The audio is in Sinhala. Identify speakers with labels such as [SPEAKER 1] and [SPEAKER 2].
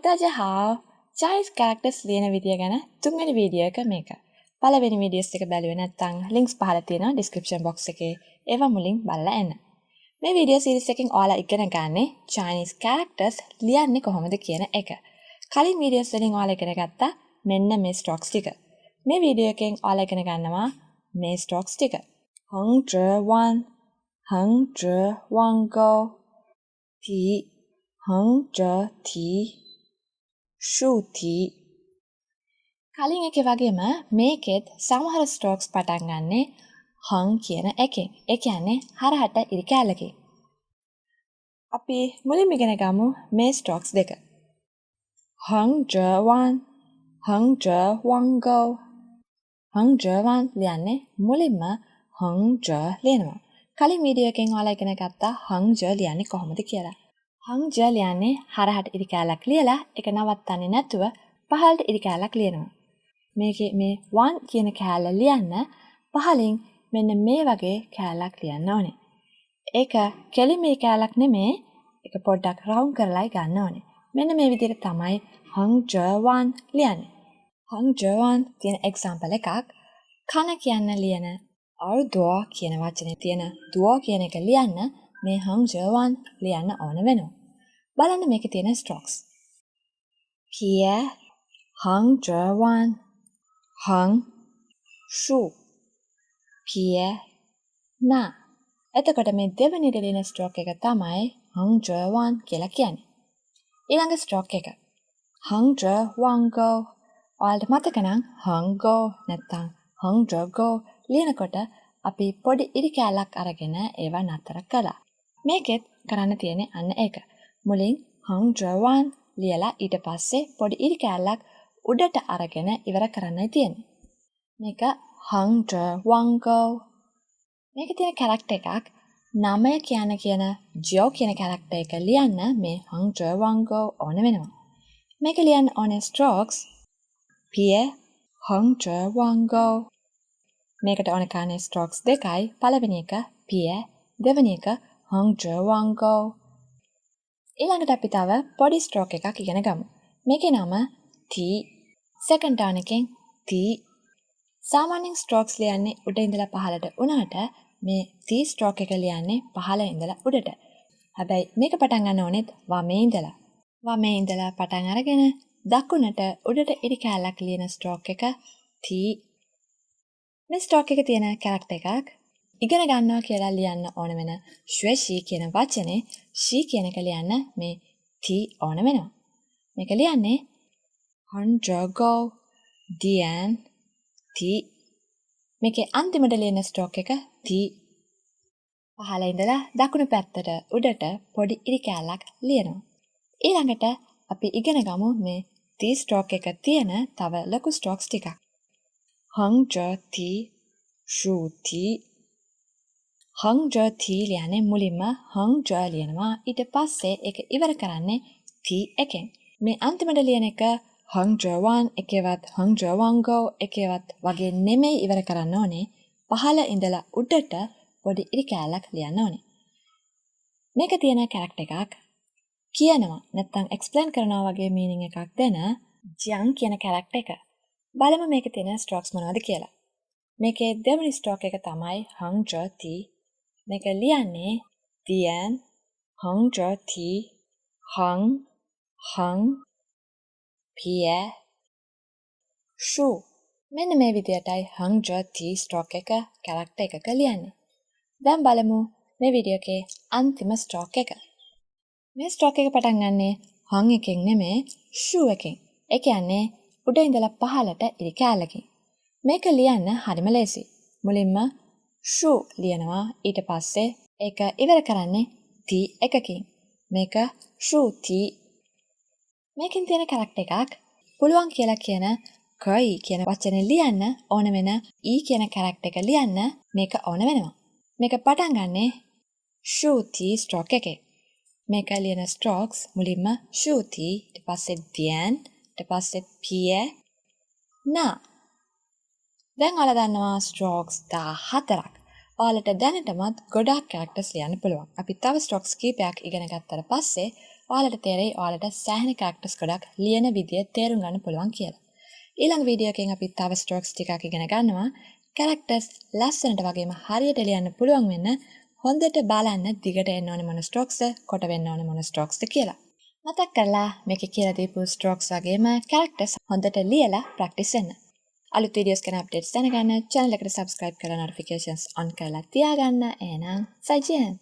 [SPEAKER 1] 大家好. Chinese characters ලියන විදිය ගැන තුන්වෙනි වීඩියෝ එක මේක. පළවෙනි වීඩියෝස් එක බැලුවේ නැත්නම් links පහල තියෙනවා description box එකේ. ඒවා මුලින් බලලා එන්න. මේ වීඩියෝ series එකෙන් ඔයාලා ඉගෙන ගන්නේ Chinese characters ලියන්නේ කොහොමද කියන එක. කලින් වීඩියෝස් වලින් ඔයාලා ඉගෙන ගත්තා මෙන්න මේ strokes ටික. මේ වීඩියෝ එකෙන් ඔයාලා ඉගෙන ගන්නවා මේ strokes ටික. heng zhe wan go ti heng zhe ti shu ti. කලින් එකේ වගේම මේකෙත් සමහර strokes පටන් ගන්නෙ heng කියන එකෙන්. ඒ කියන්නේ හරහට ඉරි කැලකින්. අපි මුලින්ම ඉගෙන ගමු මේ strokes දෙක. heng zhe wan go. heng zhe wan ලියන්නේ මුලින්ම heng zhe ලියනවා. කලින් වීඩියෝ එකෙන් ඔයාලා ඉගෙන ගත්තා heng zhe ලියන්නේ කොහොමද කියලා. heng zhe ලියන්නේ හරහට ඉරි කැලක් ලියලා ඒක නවත්තන්නේ නැතුව පහළට ඉරි කැලක් ලියනවා. මේකේ මේ 1 කියන කැල ලියන්න පහලින් මෙන්න මේ වගේ කැලක් ලියන්න ඕනේ. ඒක කෙලිම මේ කැලක් නෙමෙයි. ඒක පොඩ්ඩක් රවුන්ඩ් කරලායි ගන්න ඕනේ. මෙන්න මේ විදිහට තමයි heng zhe wan ලියන්නේ. heng zhe wan කියන example එකක් කන කියන්න ලියන or duo කියන වචනේ තියෙන duo කියන එක ලියන්න මේ heng zhe wan ලියන්න ඕන වෙනවා. බලන්න මේකේ තියෙන strokes. Pie heng zhe wan heng shu pie na. එතකොට මේ දෙවෙනි දෙලින stroke එක තමයි heng zhe wan කියලා කියන්නේ. ඊළඟ stroke එක heng zhe wan go. ඔයාලට මතක නම් heng go නැත්නම් heng zhe go ලියනකොට අපි පොඩි ඉරි කැලක් අරගෙන ඒවා නතර කළා. මේකෙත් කරන්න තියෙන්නේ අන්න ඒක. මුලින් heng zhe wan ලියලා ඊට පස්සේ පොඩි ඉරි කැලක් උඩට අරගෙන ඉවර කරන්නයි තියෙන්නේ. මේක heng zhe wan go. මේකේ තියෙන character එකක් 9 කියන Jiao කියන character එක ලියන්න මේ heng zhe wan go ඕන වෙනවා. මේක ලියන්න ඕනේ strokes pie heng zhe wan go. මේකට ඕන කානේ strokes දෙකයි. පළවෙනි එක pie, දෙවෙනි එක heng zhe wan go. ඊළඟට අපි තව පොඩි stroke එකක් ඉගෙන ගමු. මේකේ නම ti. second down එකෙන් ti. සාමාන්‍යයෙන් strokes ලියන්නේ උඩ ඉඳලා පහළට උනාට මේ ti stroke එක ලියන්නේ පහළ ඉඳලා උඩට. හැබැයි මේක පටන් ගන්න ඕනෙත් වමේ ඉඳලා. වමේ ඉඳලා පටන් අරගෙන දකුණට උඩට ඉරි කැලක් ලියන stroke එක ti. මේ stroke එක තියෙන character එකක් ඉගෙන ගන්නවා කියලා ලියන්න ඕන වෙන ශ්වේෂි කියන වචනේ ෂී කියන එක ලියන්න මේ ti ඕන වෙනවා. මේක ලියන්නේ heng zhe go dian ti. මේකේ අන්තිමට ලියන stroke එක ti. පහළ ඉඳලා දකුණු පැත්තට උඩට පොඩි ඉරි කැලක් ලියනවා. ඊළඟට අපි ඉගෙන ගමු මේ ti stroke එක තියෙන තව ලොකු strokes ටිකක්. heng zhe ti shu ti. heng zhe ti ලියන්නේ මුලින්ම heng zhe ලියනවා ඊට පස්සේ ඒක ඉවර කරන්නේ ti එකෙන්. මේ අන්තිමට ලියන එක heng zhe wan එකේවත් heng zhe wan go එකේවත් වගේ නෙමෙයි ඉවර කරන්න ඕනේ. පහළ ඉඳලා උඩට පොඩි ඉරි කැලක් ලියන්න ඕනේ. මේක තියෙන character එකක් කියනවා නැත්නම් explain කරනවා වගේ meaning එකක් දෙන jiang කියන character එක. බලමු මේකේ තියෙන strokes මොනවද කියලා. මේකේ දෙවෙනි stroke එක තමයි heng zhe ti. මේක ලියන්නේ dian heng zhe ti heng pie shu. මෙන්න මේ විදිහටයි heng zhe ti stroke එක character එකක ලියන්නේ. දැන් බලමු මේ වීඩියෝ එකේ අන්තිම stroke එක. මේ stroke එක පටන් ගන්නෙ heng එකෙන් නෙමෙයි shu එකෙන්. ඒ කියන්නේ උඩ ඉඳලා පහළට ඉරි කැලකින්. මේක ලියන්න හරිම ලේසි. මුලින්ම shu ලියනවා ඊට පස්සේ ඒක ඉවර කරන්නේ ti එකකින්. මේක shu ti. මේකෙන් තියෙන character එකක් පුළුවන් කියලා කියන kai කියන වචනේ ලියන්න ඕන වෙන e කියන character එක ලියන්න මේක ඕන වෙනවා. මේක පටන් ගන්නෙ shu ti stroke එකේ. මේක ලියන strokes මුලින්ම shu ti ඊට පස්සේ dian ඊට පස්සේ pie na. දැන් ඔයාලා දන්නවා strokes 14ක්. ඔයාලට දැනටමත් ගොඩාක් characters ලියන්න පුළුවන්. අපි තව strokes කීපයක් ඉගෙන ගත්තට පස්සේ ඔයාලට තේරෙයි ඔයාලට සෑහෙන characters ගොඩක් ලියන විදිය තේරුම් ගන්න පුළුවන් කියලා. ඊළඟ වීඩියෝ එකෙන් අපි තව strokes ටිකක් ඉගෙන ගන්නවා. characters ලස්සනට වගේම හරියට ලියන්න පුළුවන් වෙන්න හොඳට බලන්න දිගට එන්න ඕනේ මොන strokesද, කොට වෙන්න ඕනේ මොන strokesද කියලා. මතක් කරලා මේකේ කියලා දීපු strokes වගේම characters හොඳට ලියලා practice වෙන්න. අලුත් වීඩියෝස් ගැන අප්ඩේට්ස් දැනගන්න channel එකට subscribe කරලා notifications on කරලා තියාගන්න. එහෙනම් සයිජියන්